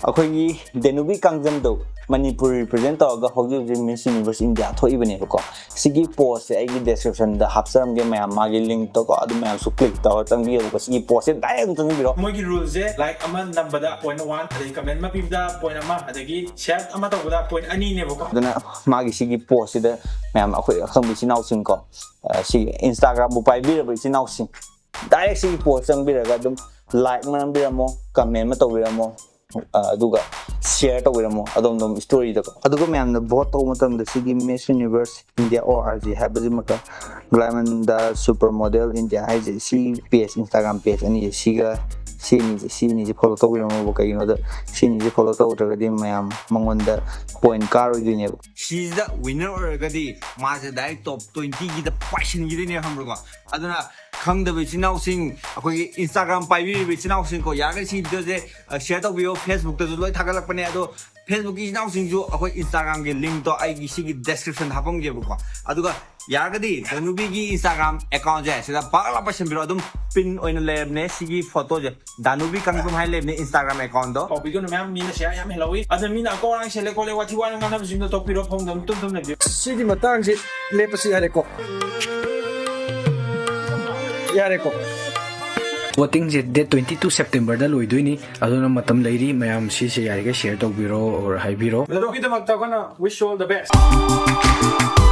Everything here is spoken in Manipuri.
ꯑꯩꯈꯣꯏꯒꯤ Danube Kangjam ꯗꯣ Manipur represent ꯇꯧꯔꯒ ꯍꯧꯖꯤꯛ Miss Universe India ꯊꯣꯛꯏꯕꯅꯦꯕꯀꯣ ꯁꯤꯒꯤ ꯄꯣꯁꯁꯦ ꯑꯩꯒꯤ description ꯗ ꯍꯥꯞꯆꯔꯝꯒꯦ ꯃꯌꯥꯝ ꯃꯥꯒꯤ ꯂꯤꯡꯛ ꯇꯣ ꯀꯣ ꯑꯗꯨ ꯃꯌꯥꯝꯁꯨ click ꯇꯧꯔ ꯆꯪꯕꯤꯌꯣꯕꯀꯣ ꯁꯤꯒꯤ ꯄꯣꯁꯁꯦ ꯗꯥꯏꯔꯦꯛ ꯆꯪꯕꯤꯔꯣ ꯃꯣꯏꯒꯤ ꯔꯨꯜ ꯁꯦ ꯂꯥꯏꯛ ꯑꯃ ꯅꯝꯕꯗ point 1 ꯑꯗꯒꯤ ꯀꯃꯦꯟꯠ ꯑꯃ ꯄꯤꯕꯗ point 1 ꯑꯗꯒꯤ ꯁꯦꯌꯔ ꯑꯃ ꯇꯧꯕꯗ point 2 ꯅꯦꯕꯀꯣ ꯑꯗꯨꯅ ꯃꯥꯒꯤ ꯁꯤꯒꯤ ꯄꯣꯁꯁꯤꯗ ꯃꯌꯥꯝ ꯑꯩꯈꯣꯏ ꯑꯈꯪꯕ ꯏꯆꯤꯟꯅꯥꯎꯁꯤꯡ ꯀꯣ ꯁꯤ Instagram ꯕꯨ ꯄꯥꯏꯕꯤꯔꯕ ꯏꯆꯤꯟꯅꯥꯎꯁꯤꯡ ꯗꯥꯏꯔꯦꯛ ꯁꯤꯒꯤ ꯄꯣꯁ ꯆꯪꯕꯤꯔꯒ ꯑꯗꯨꯝ ꯂꯥꯏꯛ ꯑꯃ ꯅꯝꯕꯤꯔꯝꯃꯣ ꯀꯃꯦꯟꯠ ꯑꯃ ꯇꯧꯕꯤꯔꯝꯃꯣ ꯑꯗꯨꯒ ꯁꯦꯌꯔ ꯇꯧꯕꯤꯔꯝꯃꯣ ꯑꯗꯣꯝ ꯁ꯭ꯇꯣꯔꯤꯗꯀꯣ ꯑꯗꯨꯒ ꯃꯌꯥꯝꯅ ꯚꯣꯠ ꯇꯧꯕ ꯃꯇꯝꯗ ꯁꯤꯒꯤ Miss Universe India ORG ꯍꯥꯏꯕꯁꯤꯃꯛꯀ ꯒ꯭ꯂꯥꯏꯃꯟꯗ ꯁꯨꯄꯔ ꯃꯣꯗꯦꯜ ꯏꯟꯗꯤꯌꯥ ꯍꯥꯏꯁꯦ ꯁꯤ ꯄꯦꯖ Instagram ꯄꯦꯖ ꯑꯅꯤꯁꯦ ꯁꯤꯅꯤꯁꯦ ꯐꯣꯂꯣ ꯇꯧꯕꯤꯔꯝꯃꯣꯕ ꯀꯩꯒꯤꯅꯣꯗ ꯁꯤꯅꯤꯁꯦ ꯐꯣꯂꯣ ꯇꯧꯗ꯭ꯔꯒꯗꯤ ꯃꯌꯥꯝ ꯃꯉꯣꯟꯗ ꯄꯣꯏꯟꯠ ꯀꯥꯔꯣꯏꯗꯣꯏꯅꯦꯕ ꯁꯤꯁꯤꯗ ꯋꯤꯟꯅꯔ ꯑꯣꯏꯔꯒꯗꯤ ꯃꯥꯁꯦ ꯗꯥꯏꯔꯦꯛ ꯇꯣꯞ 20ꯒꯤꯗ ꯄꯥꯏꯁꯤꯟꯈꯤꯗꯣꯏꯅꯦ ꯈꯪꯕ꯭ꯔꯀꯣ ꯑꯗꯨꯅ ꯈꯪꯗꯕ ꯏꯆꯤꯟꯅꯥꯎꯁꯤꯡ ꯑꯩꯈꯣꯏꯒꯤ Instagram ꯄꯥꯏꯕꯤꯔꯤꯕ ꯏꯆꯤꯟꯅꯥꯎꯁꯤꯡꯀꯣ ꯌꯥꯔꯒꯗꯤ ꯁꯤ ꯚꯤꯗꯤꯑꯣꯁꯦ ꯁꯦꯌꯔ ꯇꯧꯕꯤꯌꯣ ꯐꯦꯁꯕꯨꯛꯇꯁꯨ ꯂꯣꯏ ꯊꯥꯒꯠꯂꯛꯄꯅꯦ ꯑꯗꯣ ꯐꯦꯁꯕꯨꯛꯀꯤ ꯏꯆꯤꯟꯅꯥꯎꯁꯤꯡꯁꯨ ꯑꯩꯈꯣꯏ Instagramꯒꯤ ꯂꯤꯡꯛꯇꯣ ꯑꯩꯒꯤ ꯁꯤꯒꯤ ꯗꯦꯁꯀ꯭ꯔꯤꯞꯁꯟꯗ ꯍꯥꯞꯄꯝꯒꯦꯕꯀꯣ ꯑꯗꯨꯒ ꯌꯥꯔꯒꯗꯤ Danubeꯒꯤ Instagram ꯑꯦꯀꯥꯎꯟꯁꯦ ꯁꯤꯗ ꯄꯥꯛꯂꯥ ꯄꯥꯏꯁꯤꯟꯕꯤꯔꯣ ꯑꯗꯨꯝ ꯄꯤꯟ ꯑꯣꯏꯅ ꯂꯩꯔꯕꯅꯦ ꯁꯤꯒꯤ ꯐꯣꯇꯣꯁꯦ Danube Kangjam ꯍꯥꯏ ꯂꯩꯕꯅꯦ Instagram ꯑꯦꯀꯥꯎꯟꯗꯣ ꯇꯧꯕꯤꯒꯅꯨ ꯃꯌꯥꯝ ꯃꯤꯅ ꯁꯦꯌꯔ ꯌꯥꯝ ꯍꯦꯜꯂꯧꯏ ꯑꯗꯨꯅ ꯃꯤꯅ ꯑꯀꯧꯔꯥꯡ ꯁꯦꯠꯂꯦ ꯈꯣꯠꯂꯦ ꯋꯥꯊꯤ ꯋꯥꯅ ꯉꯥꯡꯅꯕꯁꯤꯡꯗꯣ ꯇꯣꯛꯄꯤꯔꯣ ꯐꯣꯡꯗ ꯇꯨꯝ ꯂꯩꯕꯤꯌꯨ ꯁꯤꯒꯤ ꯃꯇꯥꯡꯁꯤ ꯂꯦꯞꯄꯁꯤ ꯌꯥꯔꯦꯀꯣ ꯌꯥꯔꯦꯀꯣ ꯚꯣꯇꯤꯡꯁꯦ ꯗꯦꯠ 22 ꯁꯦꯞꯇꯦꯝꯕꯔꯗ ꯂꯣꯏꯗꯣꯏꯅꯤ ꯑꯗꯨꯅ ꯃꯇꯝ ꯂꯩꯔꯤ ꯃꯌꯥꯝ ꯁꯤꯁꯦ ꯌꯥꯔꯤꯈꯩ ꯁꯦꯌꯔ ꯇꯧꯕꯤꯔꯣ ꯑꯣꯔ ꯍꯥꯏꯕꯤꯔꯣ ꯑꯗꯨꯒꯤꯗꯃꯛꯇ ꯑꯩꯈꯣꯏꯅ wish you all the best